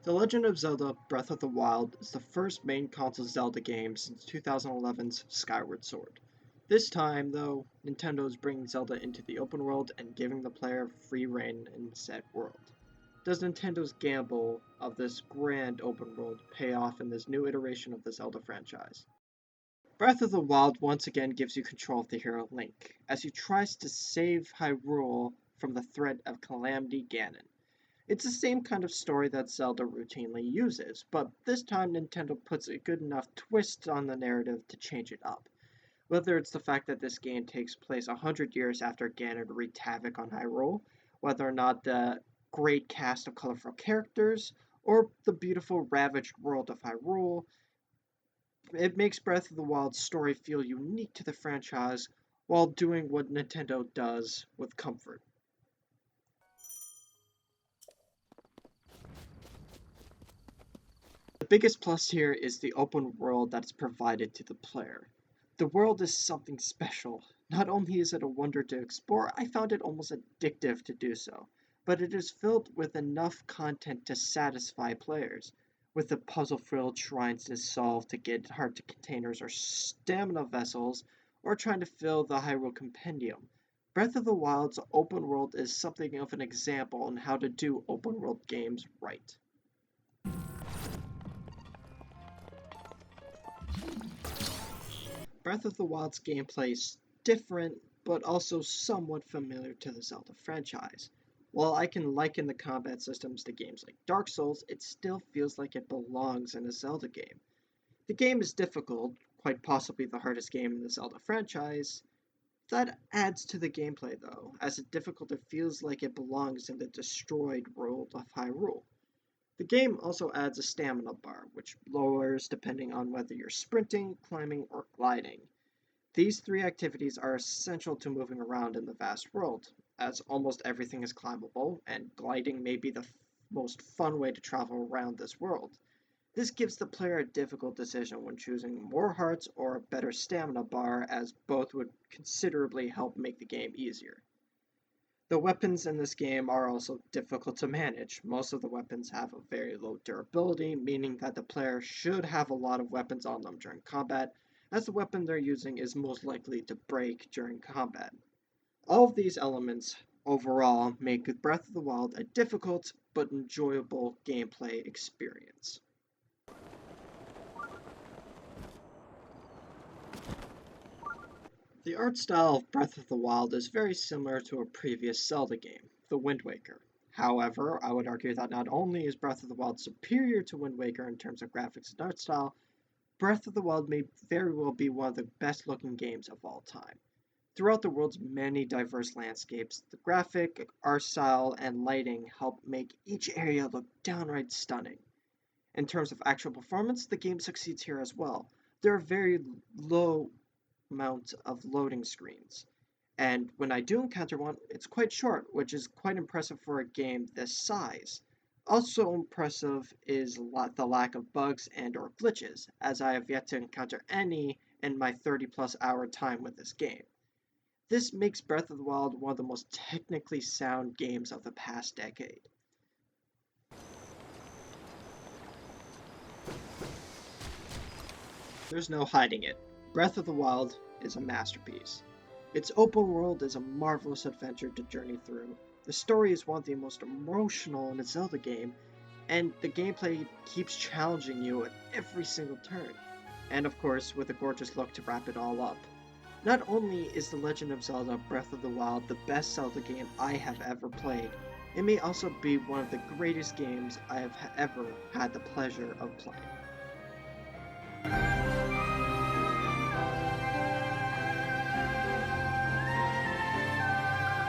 The Legend of Zelda Breath of the Wild is the first main console Zelda game since 2011's Skyward Sword. This time, though, Nintendo is bringing Zelda into the open world and giving the player free reign in said world. Does Nintendo's gamble of this grand open world pay off in this new iteration of the Zelda franchise? Breath of the Wild once again gives you control of the hero Link, as he tries to save Hyrule from the threat of Calamity Ganon. It's the same kind of story that Zelda routinely uses, but this time Nintendo puts a good enough twist on the narrative to change it up. Whether it's the fact that this game takes place 100 years after Ganon wreaked havoc on Hyrule, whether or not the great cast of colorful characters, or the beautiful ravaged world of Hyrule, it makes Breath of the Wild's story feel unique to the franchise while doing what Nintendo does with comfort. The biggest plus here is the open world that's provided to the player. The world is something special. Not only is it a wonder to explore, I found it almost addictive to do so, but it is filled with enough content to satisfy players, with the puzzle-filled shrines to solve to get heart containers or stamina vessels, or trying to fill the Hyrule Compendium. Breath of the Wild's open world is something of an example on how to do open world games right. Breath of the Wild's gameplay is different, but also somewhat familiar to the Zelda franchise. While I can liken the combat systems to games like Dark Souls, it still feels like it belongs in a Zelda game. The game is difficult, quite possibly the hardest game in the Zelda franchise. That adds to the gameplay though, as it difficult it feels like it belongs in the destroyed world of Hyrule. The game also adds a stamina bar, which lowers depending on whether you're sprinting, climbing, or gliding. These three activities are essential to moving around in the vast world, as almost everything is climbable, and gliding may be the most fun way to travel around this world. This gives the player a difficult decision when choosing more hearts or a better stamina bar, as both would considerably help make the game easier. The weapons in this game are also difficult to manage. Most of the weapons have a very low durability, meaning that the player should have a lot of weapons on them during combat, as the weapon they're using is most likely to break during combat. All of these elements overall make Breath of the Wild a difficult but enjoyable gameplay experience. The art style of Breath of the Wild is very similar to a previous Zelda game, The Wind Waker. However, I would argue that not only is Breath of the Wild superior to Wind Waker in terms of graphics and art style, Breath of the Wild may very well be one of the best looking games of all time. Throughout the world's many diverse landscapes, the graphic, art style, and lighting help make each area look downright stunning. In terms of actual performance, the game succeeds here as well. There are very low amount of loading screens. And when I do encounter one, it's quite short, which is quite impressive for a game this size. Also impressive is the lack of bugs and or glitches, as I have yet to encounter any in my 30 plus hour time with this game. This makes Breath of the Wild one of the most technically sound games of the past decade. There's no hiding it. Breath of the Wild is a masterpiece. Its open world is a marvelous adventure to journey through. The story is one of the most emotional in a Zelda game, and the gameplay keeps challenging you at every single turn. And of course, with a gorgeous look to wrap it all up. Not only is The Legend of Zelda Breath of the Wild the best Zelda game I have ever played, it may also be one of the greatest games I have ever had the pleasure of playing.